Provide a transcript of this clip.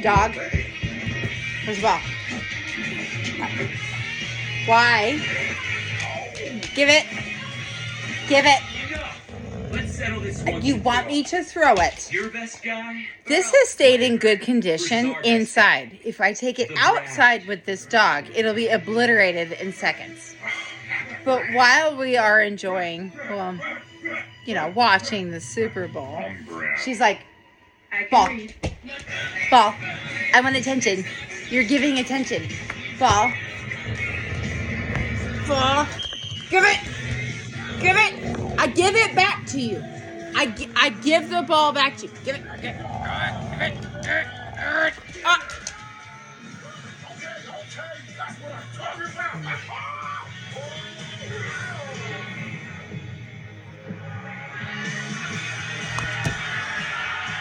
Dog. Where's the ball? Why? Give it. Give it. Let's settle this one. You want me to throw it? Your best guy? This has stayed in good condition inside. If I take it outside with this dog, it'll be obliterated in seconds. But while we are enjoying, well, watching the Super Bowl, she's like, ball. Ball. I want attention. You're giving attention. Ball. Ball. Give it. Give it. I give it back to you. I give the ball back to you. Give it. Give it.